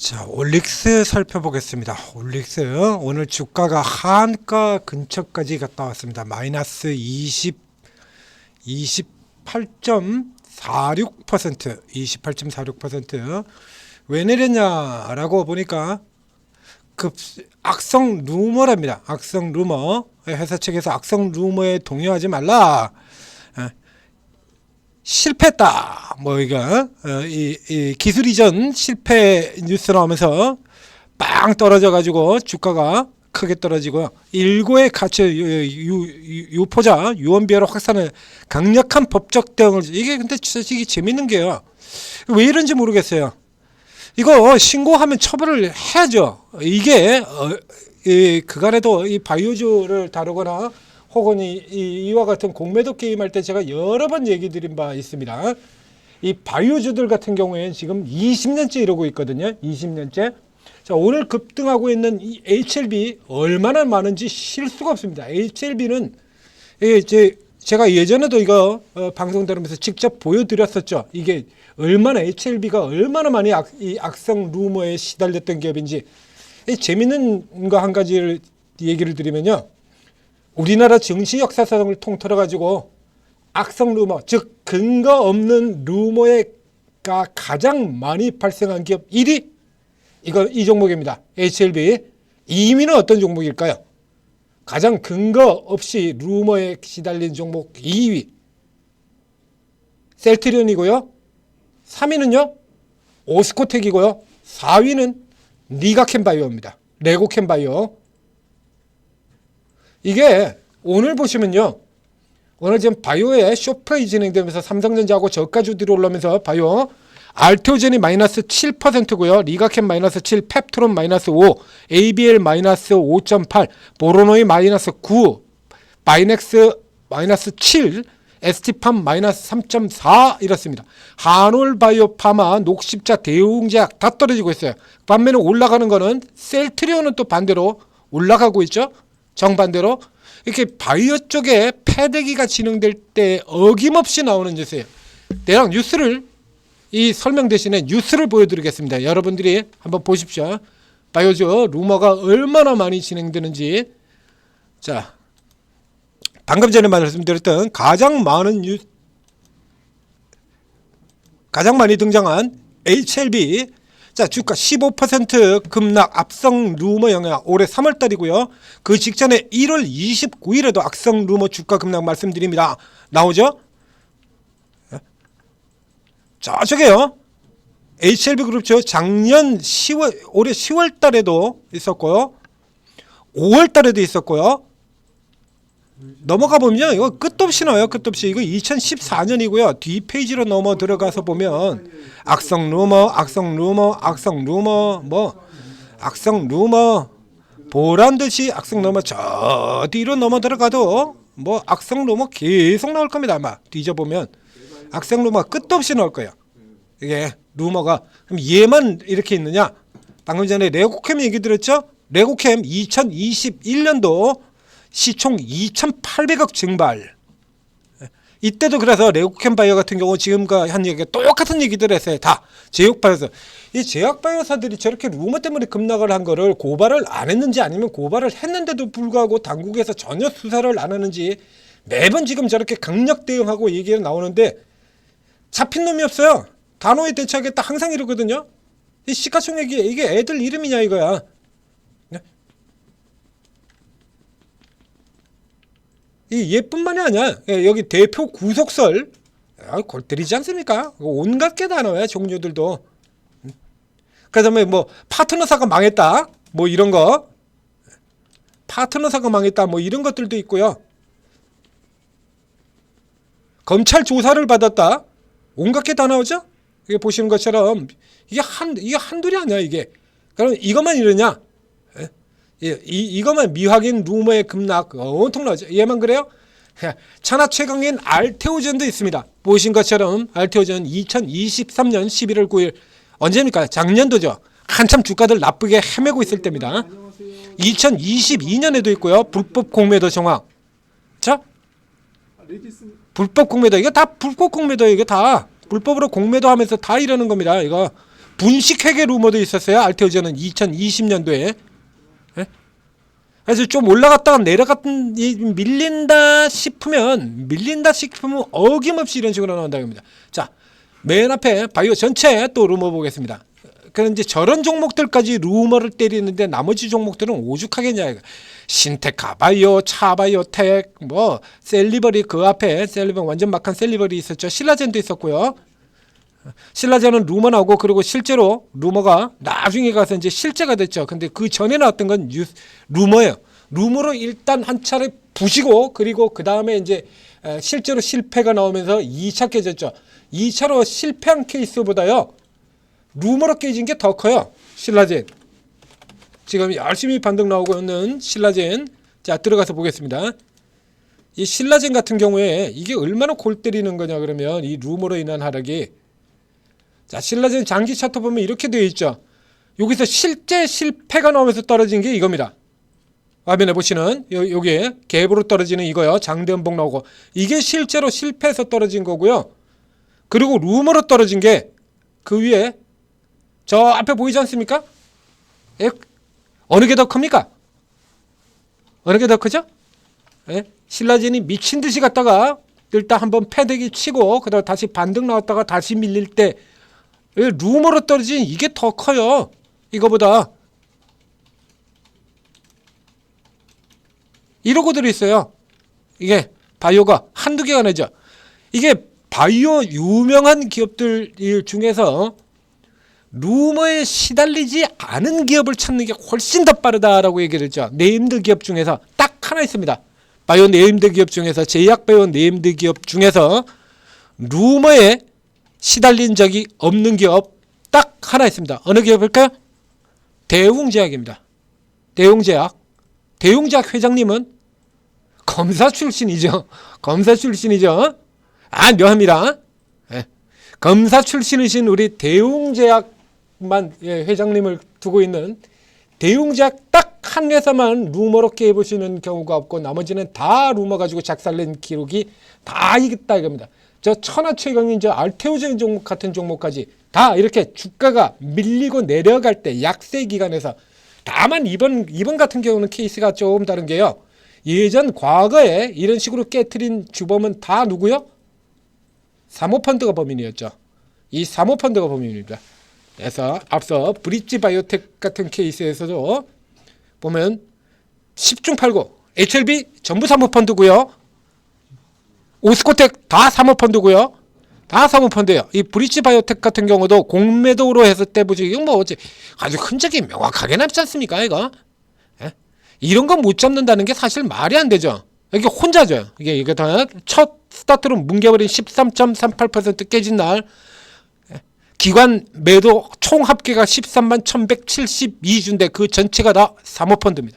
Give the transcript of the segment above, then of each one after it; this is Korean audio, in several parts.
자, 올릭스 살펴보겠습니다. 올릭스 오늘 주가가 하한가 근처까지 갔다 왔습니다. 마이너스 28.46%, 28.46%. 왜 내렸냐라고 보니까 악성 루머랍니다. 악성 루머. 회사 측에서 악성 루머에 동요하지 말라. 실패했다. 뭐 이거 이 기술 이전 실패 뉴스 나오면서 빵 떨어져 가지고 주가가 크게 떨어지고요. 일고의 가치 유포자 유언비어로 확산을 강력한 법적 대응을 이게 근데 진짜 이게 재밌는 게요. 왜 이런지 모르겠어요. 이거 신고하면 처벌을 해야죠. 이게 그간에도 이 바이오주를 다루거나 혹은 이와 같은 공매도 게임 할 때 제가 여러 번 얘기 드린 바 있습니다. 이 바이오주들 같은 경우에는 지금 20년째 이러고 있거든요. 20년째. 자, 오늘 급등하고 있는 이 HLB 얼마나 많은지 실 수가 없습니다. HLB는 제가 예전에도 이거 방송 들으면서 직접 보여드렸었죠. 이게 얼마나 HLB가 얼마나 많이 이 악성 루머에 시달렸던 기업인지. 재밌는 거 한 가지를 얘기를 드리면요. 우리나라 증시 역사상을 통틀어 가지고 악성 루머, 즉 근거 없는 루머가 가장 많이 발생한 기업 1위 이 종목입니다. HLB. 2위는 어떤 종목일까요? 가장 근거 없이 루머에 시달린 종목 2위 셀트리온이고요. 3위는요 오스코텍이고요. 4위는 리가캔바이오입니다. 레고캔바이오. 이게 오늘 보시면요. 오늘 지금 바이오의 쇼프레이 진행되면서 삼성전자하고 저가주들이 올라오면서 바이오 알테오젠이 마이너스 7%고요. 리가캔 마이너스 7, 펩트론 마이너스 5, ABL 마이너스 5.8, 보로노이 마이너스 9, 바이넥스 마이너스 7, ST팜 마이너스 3.4 이렇습니다. 한올바이오 파마, 녹십자, 대웅제약 다 떨어지고 있어요. 반면에 올라가는 거는 셀트리온은 또 반대로 올라가고 있죠. 정반대로 이렇게 바이오 쪽에 패대기가 진행될 때 어김없이 나오는 뉴스예요. 대략 뉴스를 이 설명 대신에 뉴스를 보여드리겠습니다. 여러분들이 한번 보십시오. 바이오주 루머가 얼마나 많이 진행되는지. 자, 방금 전에 말씀드렸던 가장 많이 등장한 HLB. 자, 주가 15% 급락 악성 루머 영향. 올해 3월달이고요. 그 직전에 1월 29일에도 악성 루머 주가 급락 말씀드립니다. 나오죠? 저게요. HLB 그룹죠. 작년 10월, 올해 10월달에도 있었고요. 5월달에도 있었고요. 넘어가 보면 이거 끝도 없이 나와요. 끝도 없이. 이거 2014년이고요. 뒤 페이지로 넘어 들어가서 보면 악성 루머, 악성 루머, 악성 루머, 뭐 악성 루머 보란 듯이 악성 루머 저 뒤로 넘어 들어가도 뭐 악성 루머 계속 나올 겁니다. 아마 뒤져보면 악성 루머 끝도 없이 나올 거예요. 이게 루머가. 그럼 얘만 이렇게 있느냐? 방금 전에 레고캠 얘기 들었죠? 레고캠 2021년도 시총 2,800억 증발. 이때도 그래서 레고캠바이오 같은 경우 지금과 한 얘기가 똑같은 얘기들 했어요. 다 제약바이오사. 이 제약바이오사들이 저렇게 루머 때문에 급락을 한 거를 고발을 안 했는지 아니면 고발을 했는데도 불구하고 당국에서 전혀 수사를 안 하는지 매번 지금 저렇게 강력 대응하고 얘기가 나오는데 잡힌 놈이 없어요. 단호히 대처하겠다 항상 이러거든요. 이 시가총액이 이게 애들 이름이냐 이거야. 이 얘뿐만이 아니야. 여기 대표 구속설 골 때리지 않습니까? 온갖 게 다 나와요. 종류들도. 그다음에 뭐 파트너사가 망했다. 뭐 이런 거. 파트너사가 망했다. 뭐 이런 것들도 있고요. 검찰 조사를 받았다. 온갖 게 다 나오죠? 이게 보시는 것처럼 이게 한둘이 아니야 이게. 그럼 이것만 이러냐? 이것만 미확인 루머의 급락 온통 나오죠. 얘만 그래요? 천하 최강인 알테오젠도 있습니다. 보신 것처럼 알테오젠 2023년 11월 9일 언제입니까? 작년도죠. 한참 주가들 나쁘게 헤매고 있을 때입니다. 2022년에도 있고요. 불법 공매도 정황. 자, 불법 공매도 이거 다 불법 공매도 이거 다 불법으로 공매도 하면서 다 이러는 겁니다. 이거 분식회계 루머도 있었어요. 알테오전은 2020년도에. 예? 그래서 좀 올라갔다가 내려갔던 밀린다 싶으면 어김없이 이런 식으로 나온다고 합니다. 자, 맨 앞에 바이오 전체 또 루머 보겠습니다. 그런데 저런 종목들까지 루머를 때리는데 나머지 종목들은 오죽하겠냐. 신테카, 바이오, 차바이오텍, 뭐 셀리버리, 그 앞에 셀리버리 완전 막한 셀리버리 있었죠. 신라젠도 있었고요. 신라젠은 루머 나오고, 그리고 실제로 루머가 나중에 가서 이제 실제가 됐죠. 근데 그 전에 나왔던 건 루머예요. 루머로 일단 한 차례 부시고, 그리고 그 다음에 이제 실제로 실패가 나오면서 2차 깨졌죠. 2차로 실패한 케이스보다요, 루머로 깨진 게 더 커요. 신라젠. 지금 열심히 반등 나오고 있는 신라젠. 자, 들어가서 보겠습니다. 이 신라젠 같은 경우에 이게 얼마나 골 때리는 거냐 그러면, 이 루머로 인한 하락이. 자, 신라젠 장기 차트 보면 이렇게 되어 있죠. 여기서 실제 실패가 나오면서 떨어진 게 이겁니다. 화면에 보시는 요게 갭으로 떨어지는 이거요. 장대음봉 나오고, 이게 실제로 실패해서 떨어진 거고요. 그리고 루머로 떨어진 게 그 위에 저 앞에 보이지 않습니까? 예? 어느 게 더 큽니까? 어느 게 더 크죠? 예? 신라젠이 미친 듯이 갔다가 일단 한번 패대기 치고, 그다음 다시 반등 나왔다가 다시 밀릴 때 루머로 떨어진 이게 더 커요. 이거보다. 이러고 들어있어요. 이게 바이오가 한두 개가 아니죠. 이게 바이오 유명한 기업들 중에서 루머에 시달리지 않은 기업을 찾는 게 훨씬 더 빠르다라고 얘기를 했죠. 네임드 기업 중에서 딱 하나 있습니다. 바이오 네임드 기업 중에서, 제약 바이오 네임드 기업 중에서 루머에 시달린 적이 없는 기업 딱 하나 있습니다. 어느 기업일까요? 대웅제약입니다. 대웅제약. 대웅제약 회장님은 검사 출신이죠. 검사 출신이죠. 아, 묘합니다. 예. 검사 출신이신 우리 대웅제약만 회장님을 두고 있는 대웅제약 딱 한 회사만 루머로 깨보시는 경우가 없고, 나머지는 다 루머 가지고 작살낸 기록이 다 있다 이겁니다. 저 천하최강인 저 알테오젠 종목 같은 종목까지 다 이렇게 주가가 밀리고 내려갈 때 약세 기간에서, 다만 이번 같은 경우는 케이스가 좀 다른 게요. 예전 과거에 이런 식으로 깨트린 주범은 다 누구요? 사모펀드가 범인이었죠. 이 사모펀드가 범인입니다. 그래서 앞서 브릿지 바이오텍 같은 케이스에서도 보면 10중 8구 HLB 전부 사모펀드고요. 오스코텍 다 사모펀드고요. 다 사모펀드예요. 이 브릿지 바이오텍 같은 경우도 공매도로 해서 떼보지, 이건 뭐 어째 아주 흔적이 명확하게 남지 않습니까 이거? 예? 이런 거 못 잡는다는 게 사실 말이 안 되죠. 이게 혼자죠. 이게 다 첫 스타트로 뭉개버린 13.38% 깨진 날, 기관 매도 총 합계가 13만 1172주인데 그 전체가 다 사모펀드입니다.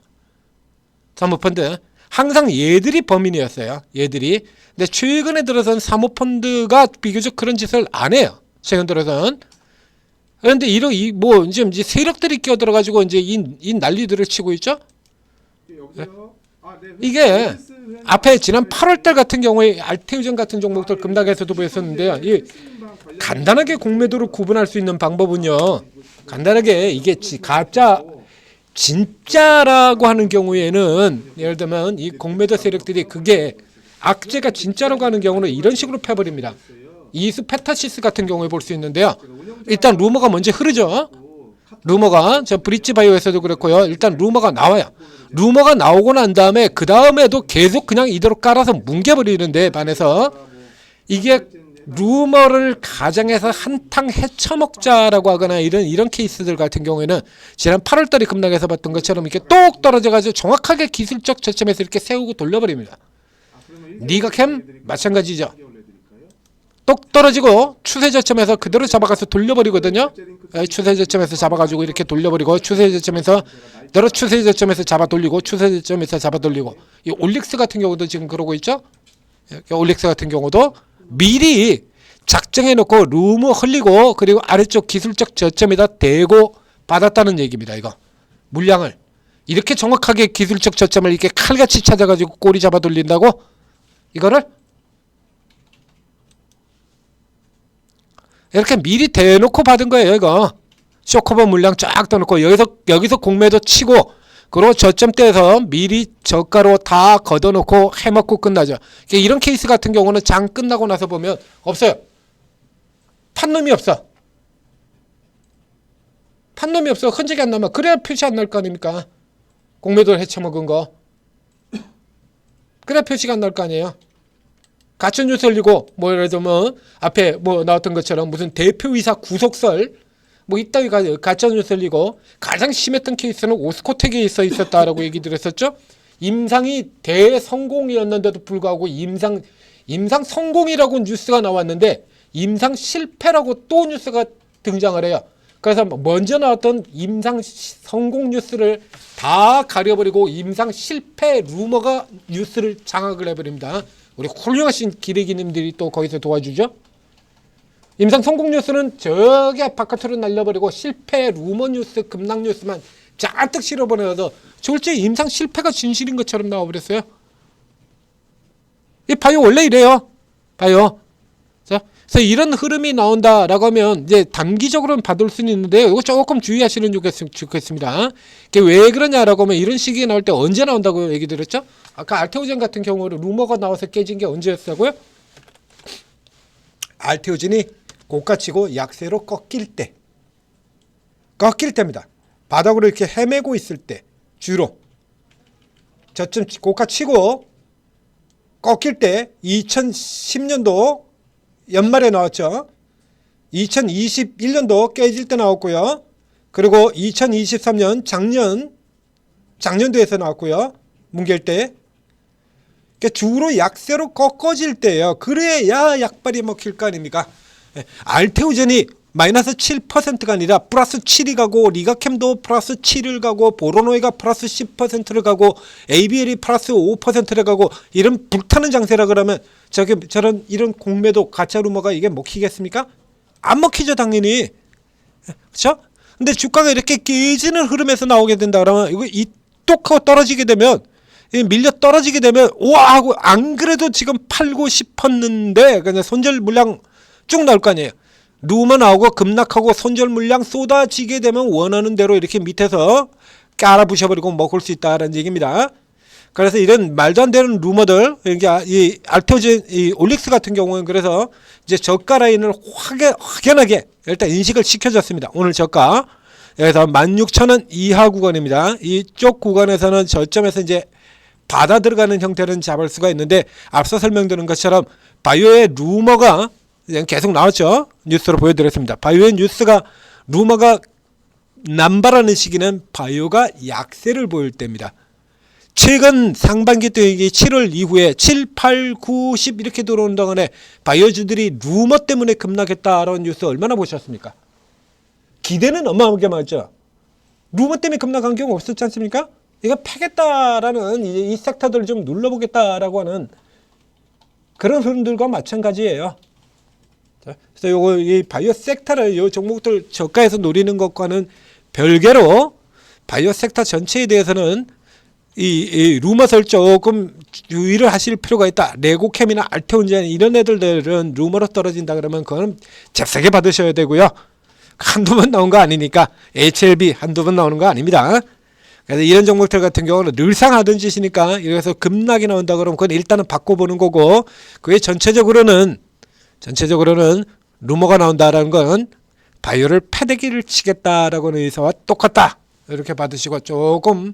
사모펀드. 항상 얘들이 범인이었어요. 얘들이. 근데 최근에 들어서는 사모펀드가 비교적 그런 짓을 안 해요. 최근 들어서는. 그런데 뭐 이제 세력들이 끼어들어가지고 이제 이 난리들을 치고 있죠. 이게 앞에 지난 8월달 같은 경우에 알테오젠 같은 종목들 급락에서도 보였었는데요. 이 간단하게 공매도를 구분할 수 있는 방법은요, 간단하게 이게 가짜 진짜라고 하는 경우에는, 예를 들면 이 공매도 세력들이 그게 악재가 진짜라고 하는 경우는 이런 식으로 패버립니다. 이수 페타시스 같은 경우에 볼 수 있는데요. 일단 루머가 먼저 흐르죠. 루머가 저 브릿지 바이오에서도 그렇고요. 일단 루머가 나와요. 루머가 나오고 난 다음에 그 다음에도 계속 그냥 이대로 깔아서 뭉개버리는데 반해서, 이게 루머를 가장해서 한탕 헤쳐먹자라고 하거나 이런 케이스들 같은 경우에는 지난 8월달에 급락해서 봤던 것처럼 이렇게 똑 떨어져가지고 정확하게 기술적 저점에서 이렇게 세우고 돌려버립니다. 니가캠 마찬가지죠. 똑 떨어지고 추세 저점에서 그대로 잡아가서 돌려버리거든요. 추세 저점에서 잡아가지고 이렇게 돌려버리고, 추세 저점에서 너로 추세 저점에서 잡아 돌리고, 추세 저점에서 잡아 돌리고. 이 올릭스 같은 경우도 지금 그러고 있죠. 올릭스 같은 경우도 미리 작정해놓고 루머 흘리고, 그리고 아래쪽 기술적 저점에다 대고 받았다는 얘기입니다. 이거 물량을 이렇게 정확하게 기술적 저점을 이렇게 칼같이 찾아가지고 꼬리 잡아 돌린다고, 이거를 이렇게 미리 대놓고 받은 거예요. 이거 쇼커버 물량 쫙 떠놓고 여기서 공매도 치고 그리고 저점대에서 미리 저가로 다 걷어놓고 해먹고 끝나죠. 이런 케이스 같은 경우는 장 끝나고 나서 보면 없어요. 판 놈이 없어. 판 놈이 없어. 흔적이 안 남아. 그래야 표시 안 날 거 아닙니까? 공매도를 헤쳐먹은 거. 그래야 표시가 안 날 거 아니에요. 가짜뉴스 흘리고 뭐 예를 들면 앞에 뭐 나왔던 것처럼 무슨 대표이사 구속설 뭐 이따위 가짜뉴스 흘리고 가장 심했던 케이스는 오스코텍에 있었다라고 얘기 드렸었죠. 임상이 대성공이었는데도 불구하고 임상 성공이라고 뉴스가 나왔는데 임상 실패라고 또 뉴스가 등장을 해요. 그래서 먼저 나왔던 임상 성공 뉴스를 다 가려버리고 임상 실패 루머가 뉴스를 장악을 해버립니다. 우리 훌륭하신 기레기님들이 또 거기서 도와주죠. 임상 성공 뉴스는 저기 바깥으로 날려버리고 실패 루머 뉴스 급락 뉴스만 잔뜩 실어버려서 졸제 임상 실패가 진실인 것처럼 나와버렸어요. 이 바이오 원래 이래요. 바이오. 자, 그래서 이런 흐름이 나온다라고 하면 이제 단기적으로는 받을 수는 있는데 이거 조금 주의하시는 게 좋겠습니다. 이게 왜 그러냐라고 하면 이런 시기에 나올 때 언제 나온다고 얘기 드렸죠? 아까 알테오젠 같은 경우는 루머가 나와서 깨진 게 언제였다고요? 알테오젠이 고가치고 약세로 꺾일 때입니다. 바닥으로 이렇게 헤매고 있을 때 주로 저점 고가치고 꺾일 때 2010년도 연말에 나왔죠. 2021년도 깨질 때 나왔고요. 그리고 2023년 작년도에서 나왔고요. 뭉갤 때. 그러니까 주로 약세로 꺾어질 때예요. 그래야 약발이 먹힐 거 아닙니까? 알테오젠이 마이너스 7%가 아니라 플러스 7이 가고 리가캠도 플러스 7을 가고 보로노이가 플러스 10%를 가고 ABL이 플러스 5%를 가고 이런 불타는 장세라 그러면 저런 이런 공매도 가짜 루머가 이게 먹히겠습니까? 안 먹히죠 당연히. 그렇죠? 근데 주가가 이렇게 깨지는 흐름에서 나오게 된다 그러면 이거 뚝 하고 떨어지게 되면 밀려 떨어지게 되면 우와 하고 안 그래도 지금 팔고 싶었는데 그냥 손절 물량 쭉 나올 거 아니에요. 루머 나오고 급락하고 손절 물량 쏟아지게 되면 원하는 대로 이렇게 밑에서 깔아부셔버리고 먹을 수 있다라는 얘기입니다. 그래서 이런 말도 안 되는 루머들, 이 알테오젠, 이 올릭스 같은 경우는 그래서 이제 저가 라인을 확연하게 일단 인식을 시켜줬습니다. 오늘 저가. 여기서 16,000원 이하 구간입니다. 이쪽 구간에서는 저점에서 이제 받아 들어가는 형태는 잡을 수가 있는데 앞서 설명드린 것처럼 바이오의 루머가 계속 나왔죠. 뉴스로 보여드렸습니다. 바이오의 뉴스가 루머가 남발하는 시기는 바이오가 약세를 보일 때입니다. 최근 상반기 때 7월 이후에 7, 8, 9, 10 이렇게 들어온 동안에 바이오주들이 루머 때문에 급락했다라는 뉴스 얼마나 보셨습니까? 기대는 어마어마하게 많았죠. 루머 때문에 급락한 경우 없었지 않습니까? 이거 패겠다라는 이 섹터들을 좀 눌러보겠다라고 하는 그런 흐름들과 마찬가지예요. 그래서 요거 이 바이오 섹터를 요 종목들 저가에서 노리는 것과는 별개로 바이오 섹터 전체에 대해서는 이 루머설 조금 유의를 하실 필요가 있다. 레고캠이나 알테온젠 이런 애들은 루머로 떨어진다 그러면 그거는 잽싸게 받으셔야 되고요. 한두 번 나온 거 아니니까 HLB 한두 번 나오는 거 아닙니다. 그래서 이런 종목들 같은 경우는 늘상 하던 짓이니까 이래서 급락이 나온다 그러면 그건 일단은 바꿔보는 거고 그게 전체적으로는 루머가 나온다라는 건 바이오를 패대기를 치겠다라고는 의사와 똑같다. 이렇게 받으시고 조금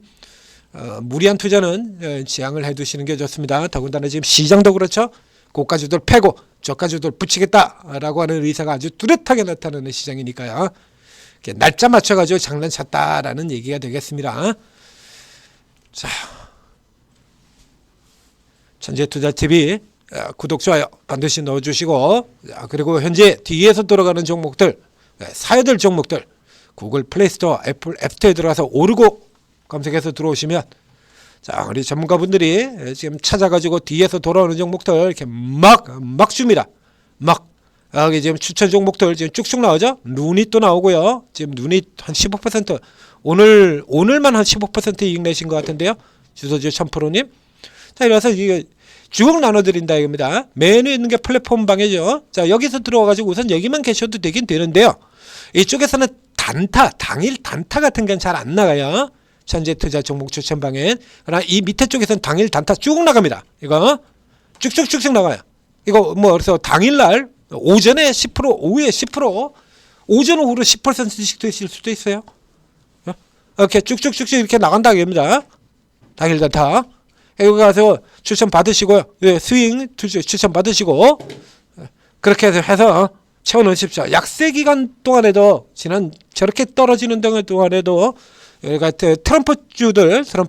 무리한 투자는 지양을 해두시는 게 좋습니다. 더군다나 지금 시장도 그렇죠. 고가주들 패고 저가주들 붙이겠다라고 하는 의사가 아주 뚜렷하게 나타나는 시장이니까요. 날짜 맞춰가지고 장난쳤다라는 얘기가 되겠습니다. 자, 천재투자TV 구독, 좋아요 반드시 넣어주시고 그리고 현재 뒤에서 돌아가는 종목들 사야 될 종목들 구글 플레이스토어 애플 앱스토어에 들어가서 오르고 검색해서 들어오시면 자 우리 전문가분들이 지금 찾아가지고 뒤에서 돌아오는 종목들 이렇게 막 줍니다. 막 여기 지금 추천 종목들 지금 쭉쭉 나오죠. 눈이 또 나오고요. 지금 눈이 한 15% 오늘만 한 15% 이익 내신 것 같은데요. 주소지 1000%님. 자 이래서 이게 쭉 나눠드린다 이겁니다. 메뉴에 있는 게 플랫폼 방해죠. 자 여기서 들어와가지고 우선 여기만 계셔도 되긴 되는데요. 이쪽에서는 당일 단타 같은 건 잘 안 나가요. 현재 투자 종목 추천방엔. 그러나 이 밑에 쪽에서는 당일 단타 쭉 나갑니다. 이거 쭉쭉쭉쭉 나가요. 이거 뭐 그래서 당일날 오전에 10%, 오후에 10%, 오전 오후로 10%씩 되실 수도 있어요. 이렇게 쭉쭉쭉쭉 이렇게 나간다 이겁니다. 당일 단타. 여기 가서 추천 받으시고요. 예, 스윙 추천 받으시고 그렇게 해서 채워넣으십시오. 약세 기간 동안에도 지난 저렇게 떨어지는 동안에도 여기 같은 트럼프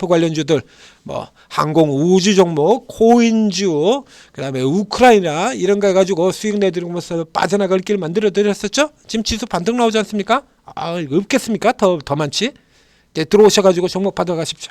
관련주들 뭐 항공 우주 종목, 코인주, 그다음에 우크라이나 이런 거 해가지고 수익 내드리면서 빠져나갈 길 만들어 드렸었죠. 지금 지수 반등 나오지 않습니까? 아, 없겠습니까? 더 많지? 이제 들어오셔가지고 종목 받아가십시오.